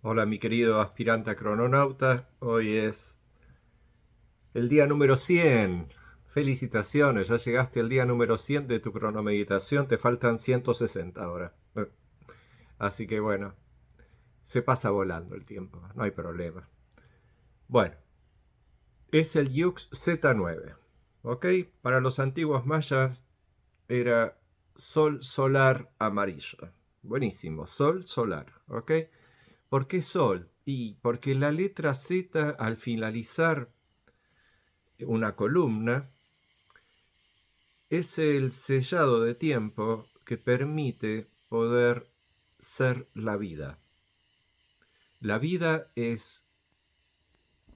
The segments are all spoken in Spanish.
Hola mi querido aspirante a crononauta, hoy es el día número 100. Felicitaciones, ya llegaste al día número 100 de tu cronomeditación, te faltan 160 ahora. Así que bueno, se pasa volando el tiempo, no hay problema. Bueno, es el Yux Z9, ¿ok? Para los antiguos mayas era sol solar amarillo. Buenísimo, sol solar, ¿ok? ¿Por qué sol? Y porque la letra Z al finalizar una columna es el sellado de tiempo que permite poder ser la vida. La vida es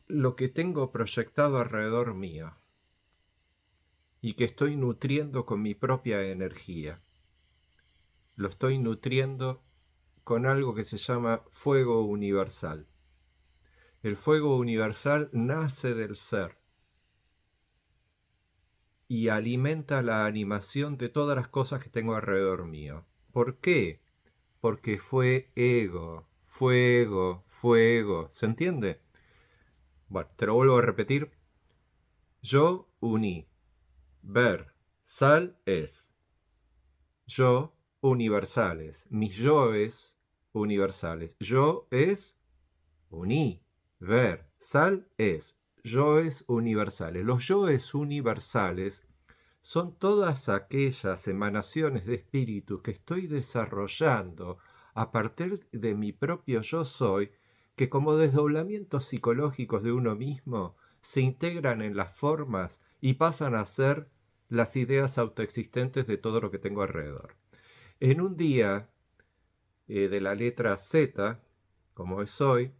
lo que tengo proyectado alrededor mío y que estoy nutriendo con mi propia energía. Lo estoy nutriendo con algo que se llama fuego universal. El fuego universal nace del ser y alimenta la animación de todas las cosas que tengo alrededor mío. ¿Por qué? Porque fue ego, fuego, fuego. ¿Se entiende? Bueno, te lo vuelvo a repetir. Yo uní. Ver. Sal es. Yo universales. Mis yoes universales. Yo es uní. Ver. Sal es. Yoes universales. Los yoes universales son todas aquellas emanaciones de espíritu que estoy desarrollando a partir de mi propio yo soy, que como desdoblamientos psicológicos de uno mismo se integran en las formas y pasan a ser las ideas autoexistentes de todo lo que tengo alrededor. En un día de la letra Z, como es hoy,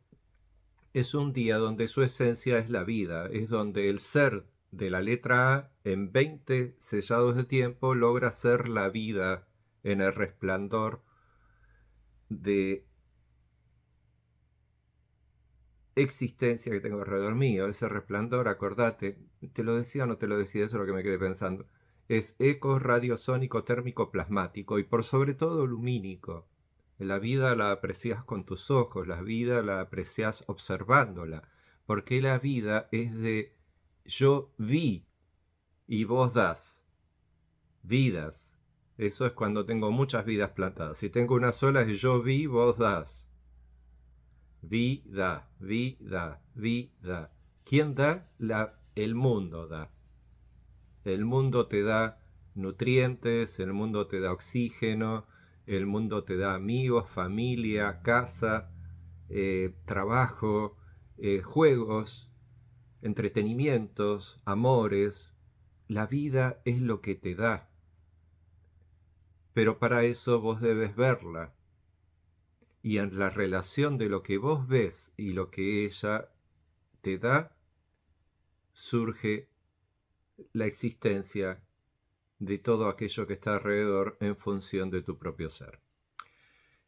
es un día donde su esencia es la vida, es donde el ser de la letra A en 20 sellados de tiempo logra ser la vida en el resplandor de existencia que tengo alrededor mío. Ese resplandor, acordate, te lo decía o no te lo decía, eso es lo que me quedé pensando, es eco radiosónico térmico plasmático y por sobre todo lumínico. La vida la aprecias con tus ojos, la vida la aprecias observándola, porque la vida es de yo vi y vos das vidas. Eso es cuando tengo muchas vidas plantadas. Si tengo una sola es yo vi, vos das. Vida, vida, vida. ¿Quién da? El mundo da. El mundo te da nutrientes, el mundo te da oxígeno, el mundo te da amigos, familia, casa, trabajo, juegos, entretenimientos, amores. La vida es lo que te da, pero para eso vos debes verla. Y en la relación de lo que vos ves y lo que ella te da, surge la existencia de todo aquello que está alrededor en función de tu propio ser.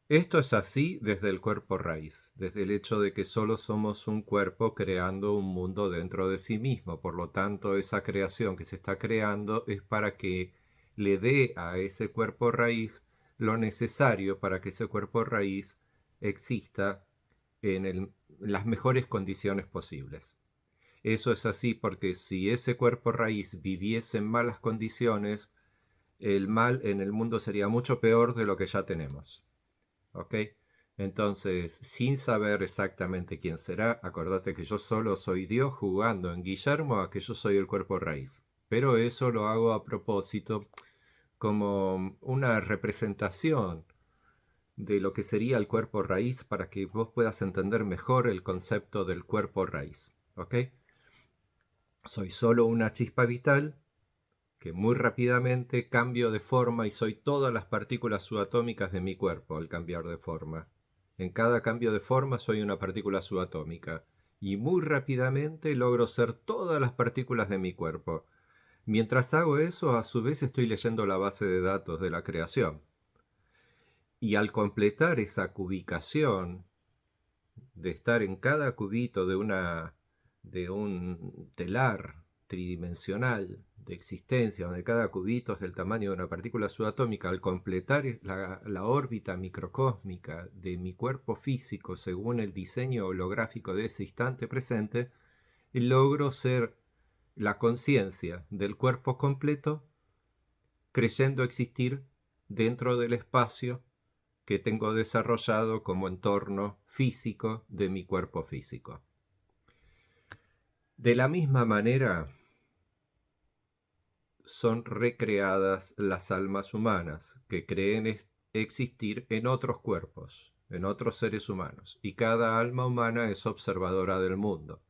Esto es así desde el cuerpo raíz, desde el hecho de que solo somos un cuerpo creando un mundo dentro de sí mismo. Por lo tanto, esa creación que se está creando es para que le dé a ese cuerpo raíz lo necesario para que ese cuerpo raíz exista en las mejores condiciones posibles. Eso es así porque si ese cuerpo raíz viviese en malas condiciones, el mal en el mundo sería mucho peor de lo que ya tenemos. ¿Ok? Entonces, sin saber exactamente quién será, acordate que yo solo soy Dios jugando en Guillermo a que yo soy el cuerpo raíz. Pero eso lo hago a propósito como una representación de lo que sería el cuerpo raíz para que vos puedas entender mejor el concepto del cuerpo raíz. ¿Ok? Soy solo una chispa vital que muy rápidamente cambio de forma y soy todas las partículas subatómicas de mi cuerpo al cambiar de forma. En cada cambio de forma soy una partícula subatómica y muy rápidamente logro ser todas las partículas de mi cuerpo. Mientras hago eso, a su vez estoy leyendo la base de datos de la creación. Y al completar esa cubicación de estar en cada cubito de un telar tridimensional de existencia, donde cada cubito es del tamaño de una partícula subatómica, al completar la órbita microcósmica de mi cuerpo físico según el diseño holográfico de ese instante presente, logro ser la conciencia del cuerpo completo, creyendo existir dentro del espacio que tengo desarrollado como entorno físico de mi cuerpo físico. De la misma manera, son recreadas las almas humanas que creen existir en otros cuerpos, en otros seres humanos, y cada alma humana es observadora del mundo.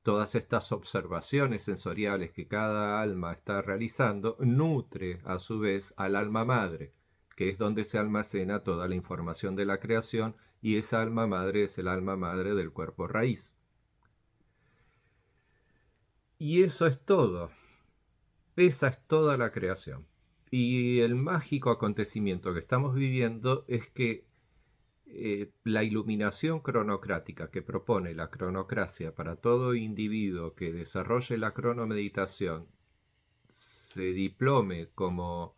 Todas estas observaciones sensoriales que cada alma está realizando nutre a su vez al alma madre, que es donde se almacena toda la información de la creación, y esa alma madre es el alma madre del cuerpo raíz. Y eso es todo. Esa es toda la creación. Y el mágico acontecimiento que estamos viviendo es que la iluminación cronocrática que propone la cronocracia para todo individuo que desarrolle la cronomeditación, se diplome como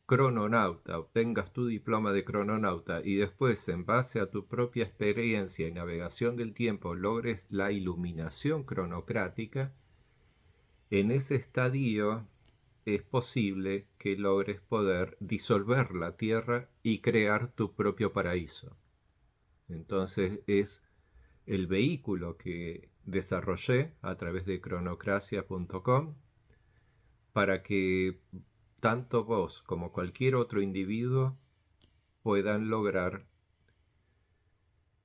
crononauta, obtengas tu diploma de crononauta y después, en base a tu propia experiencia y navegación del tiempo, logres la iluminación cronocrática, en ese estadio es posible que logres poder disolver la tierra y crear tu propio paraíso. Entonces es el vehículo que desarrollé a través de cronocracia.com para que tanto vos como cualquier otro individuo puedan lograr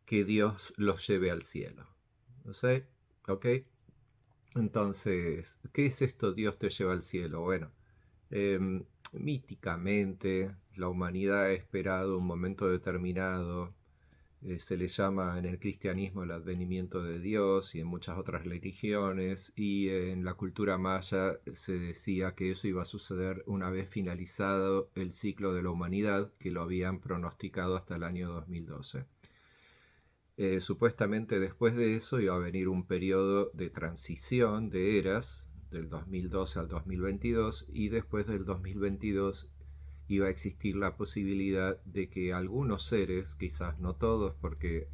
que Dios los lleve al cielo. ¿No sé? ¿Ok? Entonces, ¿qué es esto Dios te lleva al cielo? Bueno, míticamente la humanidad ha esperado un momento determinado. Se le llama en el cristianismo el advenimiento de Dios y en muchas otras religiones, y en la cultura maya se decía que eso iba a suceder una vez finalizado el ciclo de la humanidad, que lo habían pronosticado hasta el año 2012. Supuestamente después de eso iba a venir un periodo de transición de eras, del 2012 al 2022, y después del 2022 iba a existir la posibilidad de que algunos seres, quizás no todos, porque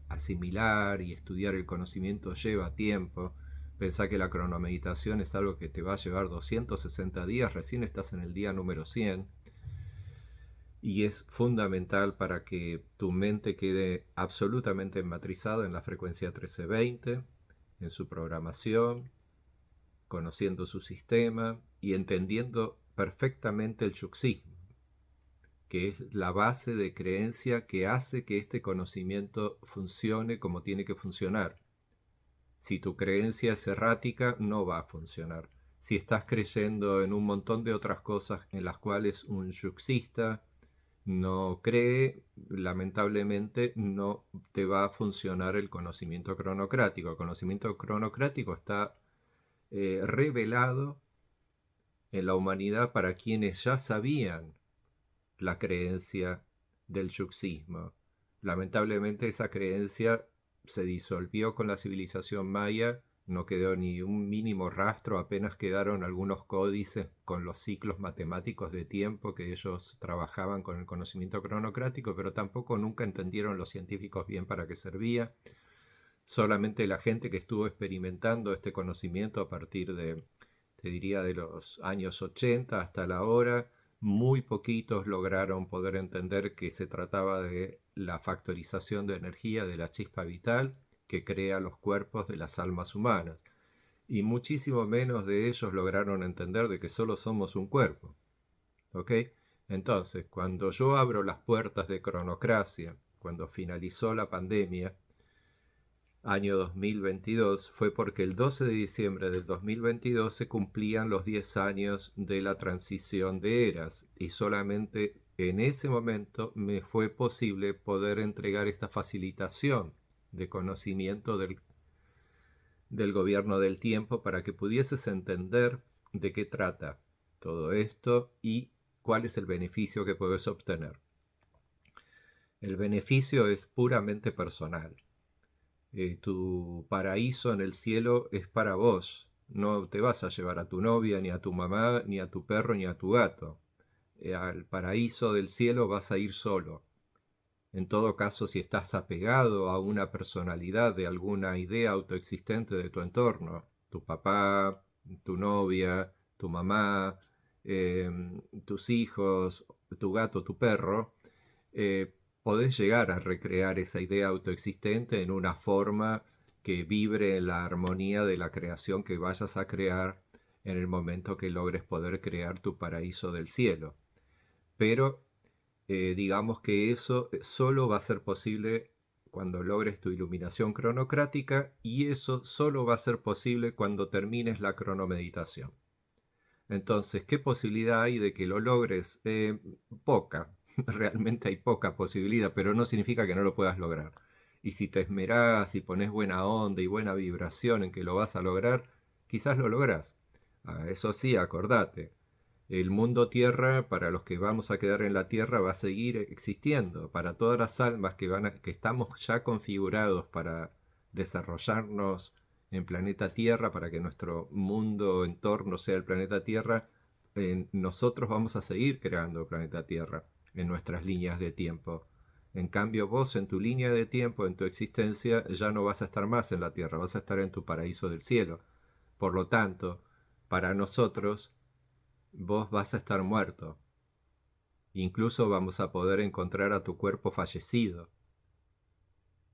asimilar y estudiar el conocimiento lleva tiempo. Pensá que la cronomeditación es algo que te va a llevar 260 días, recién estás en el día número 100, y es fundamental para que tu mente quede absolutamente matrizada en la frecuencia 1320, en su programación, conociendo su sistema y entendiendo perfectamente el yuxismo, que es la base de creencia que hace que este conocimiento funcione como tiene que funcionar. Si tu creencia es errática, no va a funcionar. Si estás creyendo en un montón de otras cosas en las cuales un yuxista no cree, lamentablemente no te va a funcionar el conocimiento cronocrático. El conocimiento cronocrático está revelado en la humanidad para quienes ya sabían la creencia del yuxismo. Lamentablemente esa creencia se disolvió con la civilización maya, no quedó ni un mínimo rastro, apenas quedaron algunos códices con los ciclos matemáticos de tiempo que ellos trabajaban con el conocimiento cronocrático, pero tampoco nunca entendieron los científicos bien para qué servía. Solamente la gente que estuvo experimentando este conocimiento a partir de, te diría, de los años 80 hasta la hora, muy poquitos lograron poder entender que se trataba de la factorización de energía de la chispa vital que crea los cuerpos de las almas humanas. Y muchísimo menos de ellos lograron entender de que solo somos un cuerpo. ¿Ok? Entonces, cuando yo abro las puertas de Cronocracia, cuando finalizó la pandemia, año 2022, fue porque el 12 de diciembre del 2022 se cumplían los 10 años de la transición de eras, y solamente en ese momento me fue posible poder entregar esta facilitación de conocimiento del gobierno del tiempo para que pudieses entender de qué trata todo esto y cuál es el beneficio que puedes obtener. El beneficio es puramente personal. Tu paraíso en el cielo es para vos. No te vas a llevar a tu novia, ni a tu mamá, ni a tu perro, ni a tu gato. Al paraíso del cielo vas a ir solo. En todo caso, si estás apegado a una personalidad de alguna idea autoexistente de tu entorno, tu papá, tu novia, tu mamá, eh, tus hijos, tu gato, tu perro, podés llegar a recrear esa idea autoexistente en una forma que vibre en la armonía de la creación que vayas a crear en el momento que logres poder crear tu paraíso del cielo. Pero digamos que eso solo va a ser posible cuando logres tu iluminación cronocrática, y eso solo va a ser posible cuando termines la cronomeditación. Entonces, ¿qué posibilidad hay de que lo logres? Poca, realmente hay poca posibilidad, pero no significa que no lo puedas lograr. Y si te esmerás y pones buena onda y buena vibración en que lo vas a lograr, quizás lo lográs. Eso sí, acordate, el mundo tierra, para los que vamos a quedar en la tierra, va a seguir existiendo. Para todas las almas que estamos ya configurados para desarrollarnos en planeta Tierra, para que nuestro mundo entorno sea el planeta Tierra, nosotros vamos a seguir creando el planeta Tierra en nuestras líneas de tiempo. En cambio, vos en tu línea de tiempo, en tu existencia, ya no vas a estar más en la Tierra, vas a estar en tu paraíso del cielo. Por lo tanto, para nosotros, vos vas a estar muerto. Incluso vamos a poder encontrar a tu cuerpo fallecido.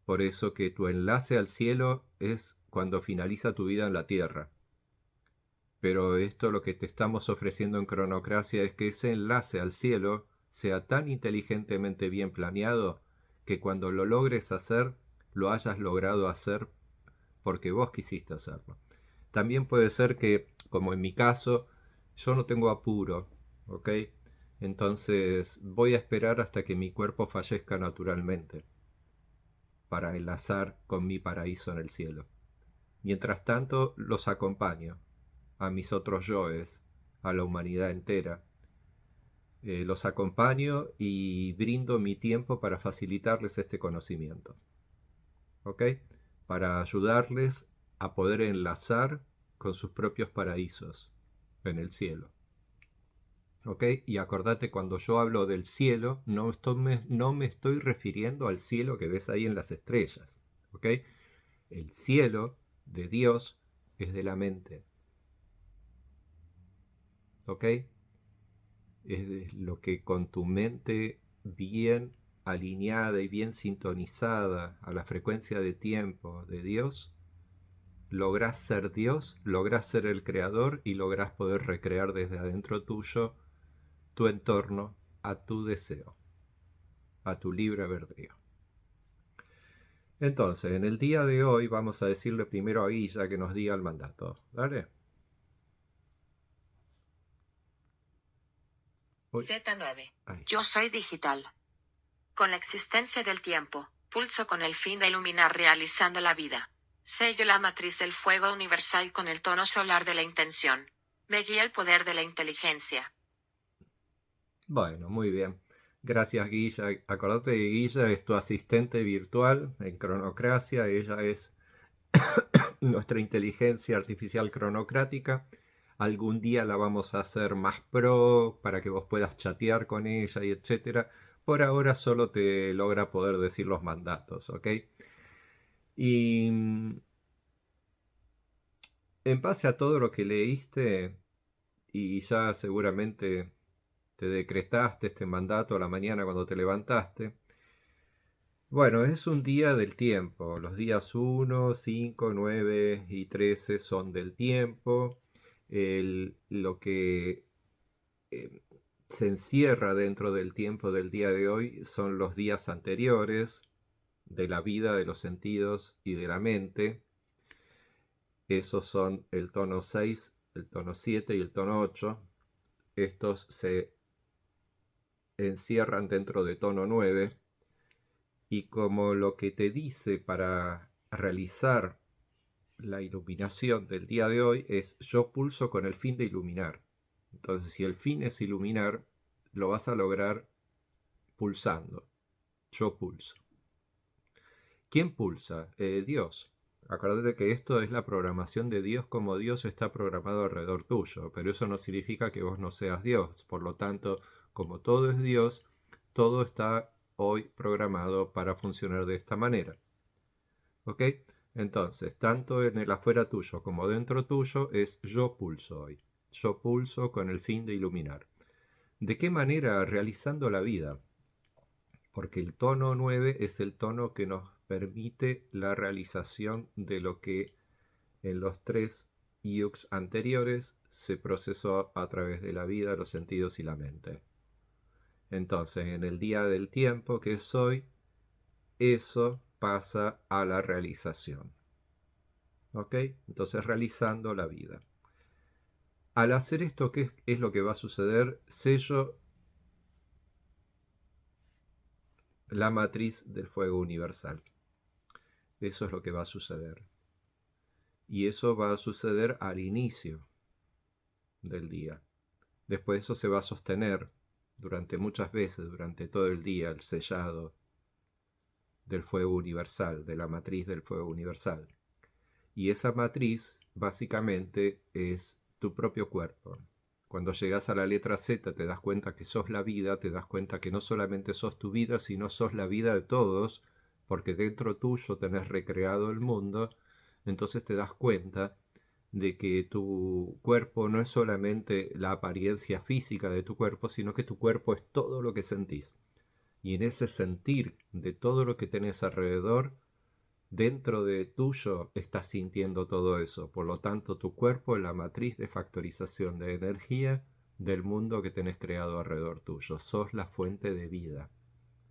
Por eso que tu enlace al cielo es cuando finaliza tu vida en la tierra. Pero esto lo que te estamos ofreciendo en Cronocracia es que ese enlace al cielo sea tan inteligentemente bien planeado que cuando lo logres hacer, lo hayas logrado hacer porque vos quisiste hacerlo. También puede ser que, como en mi caso, yo no tengo apuro, ¿ok? Entonces voy a esperar hasta que mi cuerpo fallezca naturalmente para enlazar con mi paraíso en el cielo. Mientras tanto, los acompaño, a mis otros yoes, a la humanidad entera. Los acompaño y brindo mi tiempo para facilitarles este conocimiento, ¿ok? Para ayudarles a poder enlazar con sus propios paraísos en el cielo. ¿Ok? Y acordate, cuando yo hablo del cielo, no me estoy refiriendo al cielo que ves ahí en las estrellas. ¿Ok? El cielo de Dios es de la mente. ¿Ok? Es lo que con tu mente bien alineada y bien sintonizada a la frecuencia de tiempo de Dios, lográs ser Dios, lográs ser el creador y lográs poder recrear desde adentro tuyo tu entorno a tu deseo, a tu libre albedrío. Entonces, en el día de hoy vamos a decirle primero a Guilla que nos diga el mandato. ¿Dale? Uy, Z9. ahí. Yo soy digital. Con la existencia del tiempo, pulso con el fin de iluminar realizando la vida. Sello la matriz del fuego universal con el tono solar de la intención. Me guía el poder de la inteligencia. Bueno, muy bien. Gracias, Guilla. Acordate que Guilla es tu asistente virtual en Cronocracia. Ella es nuestra inteligencia artificial cronocrática. Algún día la vamos a hacer más pro para que vos puedas chatear con ella y etcétera. Por ahora solo te logra poder decir los mandatos, ¿ok? Y en base a todo lo que leíste, y ya seguramente te decretaste este mandato a la mañana cuando te levantaste, bueno, es un día del tiempo. Los días 1, 5, 9 y 13 son del tiempo. Lo que eh, se encierra dentro del tiempo del día de hoy son los días anteriores de la vida, de los sentidos y de la mente. Esos son el tono 6, el tono 7 y el tono 8. Estos se encierran dentro de tono 9. Y como lo que te dice para realizar la iluminación del día de hoy es: yo pulso con el fin de iluminar. Entonces, si el fin es iluminar, lo vas a lograr pulsando. Yo pulso. ¿Quién pulsa? Dios. Acuérdate que esto es la programación de Dios como Dios está programado alrededor tuyo, pero eso no significa que vos no seas Dios. Por lo tanto, como todo es Dios, todo está hoy programado para funcionar de esta manera. ¿Ok? Entonces, tanto en el afuera tuyo como dentro tuyo es yo pulso hoy. Yo pulso con el fin de iluminar. ¿De qué manera? Realizando la vida. Porque el tono 9 es el tono que nos permite la realización de lo que en los 3 yux anteriores se procesó a través de la vida, los sentidos y la mente. Entonces, en el día del tiempo que es hoy, eso pasa a la realización. ¿Ok? Entonces, realizando la vida. Al hacer esto, ¿qué es lo que va a suceder? Sello la matriz del fuego universal. Eso es lo que va a suceder. Y eso va a suceder al inicio del día. Después eso se va a sostener durante muchas veces, durante todo el día, el sellado del fuego universal, de la matriz del fuego universal. Y esa matriz básicamente es tu propio cuerpo. Cuando llegas a la letra Z te das cuenta que sos la vida, te das cuenta que no solamente sos tu vida, sino sos la vida de todos, porque dentro tuyo tenés recreado el mundo, entonces te das cuenta de que tu cuerpo no es solamente la apariencia física de tu cuerpo, sino que tu cuerpo es todo lo que sentís. Y en ese sentir de todo lo que tenés alrededor, dentro de tuyo estás sintiendo todo eso. Por lo tanto, tu cuerpo es la matriz de factorización de energía del mundo que tenés creado alrededor tuyo. Sos la fuente de vida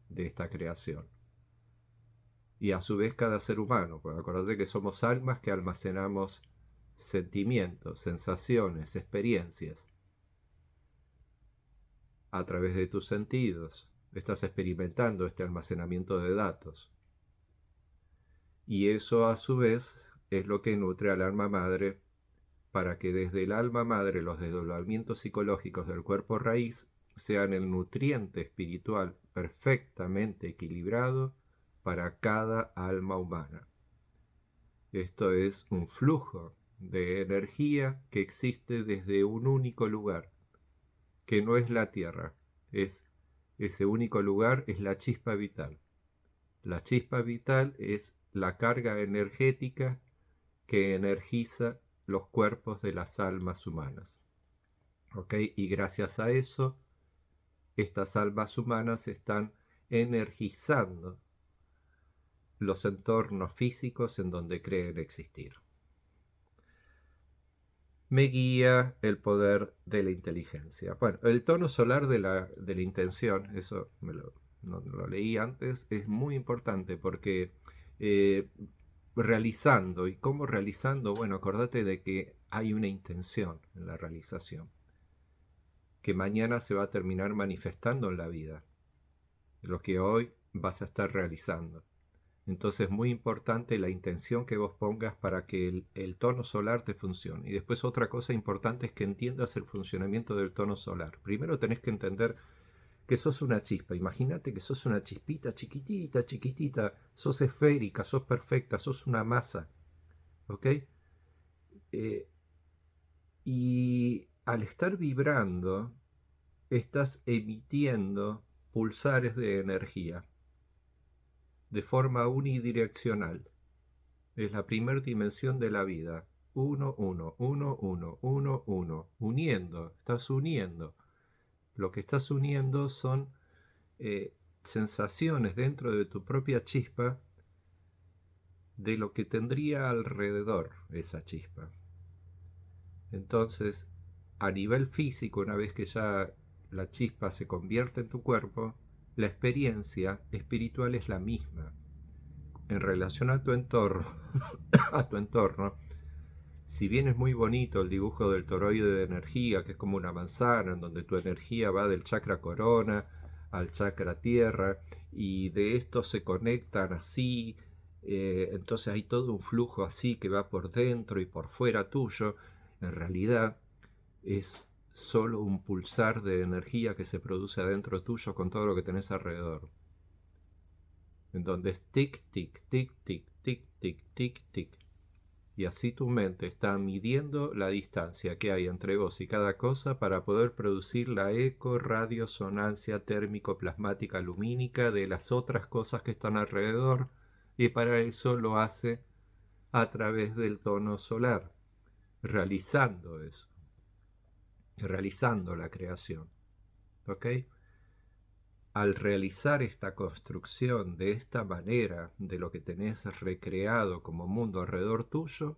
de esta creación. Y a su vez cada ser humano, pues acordate que somos almas que almacenamos sentimientos, sensaciones, experiencias. A través de tus sentidos estás experimentando este almacenamiento de datos. Y eso a su vez es lo que nutre al alma madre para que desde el alma madre los desdoblamientos psicológicos del cuerpo raíz sean el nutriente espiritual perfectamente equilibrado para cada alma humana. Esto es un flujo de energía que existe desde un único lugar, que no es la Tierra. Ese único lugar es la chispa vital. La chispa vital es la carga energética que energiza los cuerpos de las almas humanas. ¿Ok? Y gracias a eso, estas almas humanas están energizando los entornos físicos en donde creen existir. Me guía el poder de la inteligencia. Bueno, el tono solar de la intención, eso no lo leí antes, es muy importante porque realizando, ¿y cómo realizando? Bueno, acordate de que hay una intención en la realización, que mañana se va a terminar manifestando en la vida, lo que hoy vas a estar realizando. Entonces es muy importante la intención que vos pongas para que el tono solar te funcione. Y después otra cosa importante es que entiendas el funcionamiento del tono solar. Primero tenés que entender que sos una chispa. Imagínate que sos una chispita chiquitita, chiquitita. Sos esférica, sos perfecta, sos una masa. ¿Ok? Y al estar vibrando, estás emitiendo pulsares de energía de forma unidireccional. Es la primera dimensión de la vida. 1, 1, 1, 1, 1, 1. Uniendo, estás uniendo. Lo que estás uniendo son sensaciones dentro de tu propia chispa de lo que tendría alrededor esa chispa. Entonces, a nivel físico, una vez que ya la chispa se convierte en tu cuerpo, la experiencia espiritual es la misma. En relación a tu entorno, a tu entorno, si bien es muy bonito el dibujo del toroide de energía, que es como una manzana, en donde tu energía va del chakra corona al chakra tierra, y de estos se conectan así, entonces hay todo un flujo así que va por dentro y por fuera tuyo, en realidad es solo un pulsar de energía que se produce adentro tuyo con todo lo que tenés alrededor. En donde es tic, tic, tic, tic, tic, tic, tic, tic. Y así tu mente está midiendo la distancia que hay entre vos y cada cosa para poder producir la eco, radiosonancia térmico-plasmática lumínica de las otras cosas que están alrededor, y para eso lo hace a través del tono solar, realizando eso, realizando la creación. ¿Ok? Al realizar esta construcción de esta manera de lo que tenés recreado como mundo alrededor tuyo,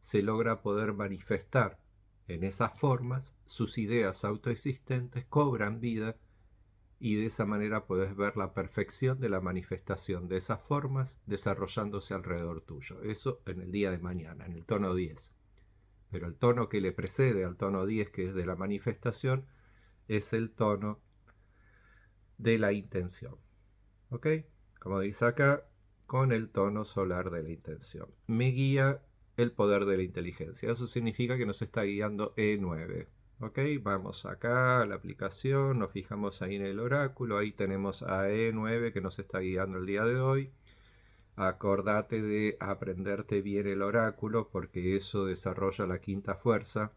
se logra poder manifestar en esas formas, sus ideas autoexistentes cobran vida y de esa manera puedes ver la perfección de la manifestación de esas formas desarrollándose alrededor tuyo. Eso en el día de mañana, en el tono 10. Pero el tono que le precede al tono 10, que es de la manifestación, es el tono de la intención. ¿Ok? Como dice acá, con el tono solar de la intención. Me guía el poder de la inteligencia. Eso significa que nos está guiando E9. ¿Ok? Vamos acá a la aplicación, nos fijamos ahí en el oráculo, ahí tenemos a E9 que nos está guiando el día de hoy. Acordate de aprenderte bien el oráculo porque eso desarrolla la quinta fuerza.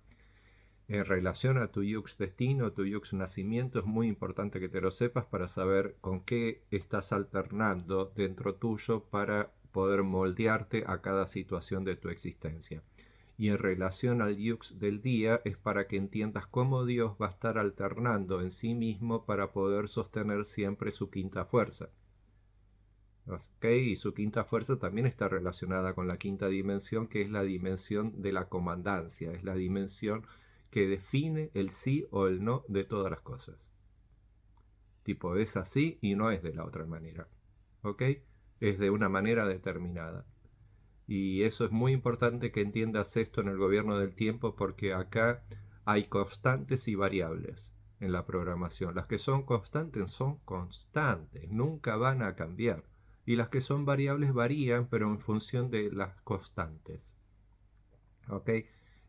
En relación a tu Yux destino, tu Yux nacimiento, es muy importante que te lo sepas para saber con qué estás alternando dentro tuyo para poder moldearte a cada situación de tu existencia. Y en relación al Yux del día es para que entiendas cómo Dios va a estar alternando en sí mismo para poder sostener siempre su quinta fuerza. ¿Ok? Y su quinta fuerza también está relacionada con la quinta dimensión, que es la dimensión de la comandancia, es la dimensión que define el sí o el no de todas las cosas. Tipo, es así y no es de la otra manera. ¿Ok? Es de una manera determinada. Y eso es muy importante que entiendas esto en el gobierno del tiempo porque acá hay constantes y variables en la programación. Las que son constantes, nunca van a cambiar. Y las que son variables varían, pero en función de las constantes. ¿Ok?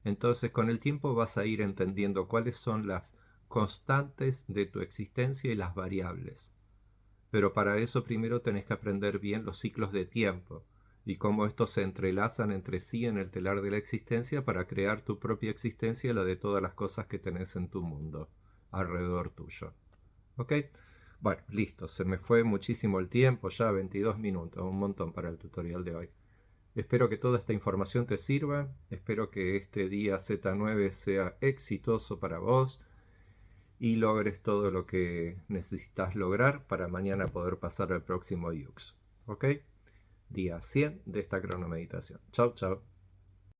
Entonces con el tiempo vas a ir entendiendo cuáles son las constantes de tu existencia y las variables. Pero para eso primero tenés que aprender bien los ciclos de tiempo y cómo estos se entrelazan entre sí en el telar de la existencia para crear tu propia existencia y la de todas las cosas que tenés en tu mundo, alrededor tuyo. ¿Ok? Bueno, listo, se me fue muchísimo el tiempo, ya 22 minutos, un montón para el tutorial de hoy. Espero que toda esta información te sirva, espero que este día Z9 sea exitoso para vos y logres todo lo que necesitas lograr para mañana poder pasar al próximo Yux. ¿Ok? Día 100 de esta cronomeditación. Chau, chau.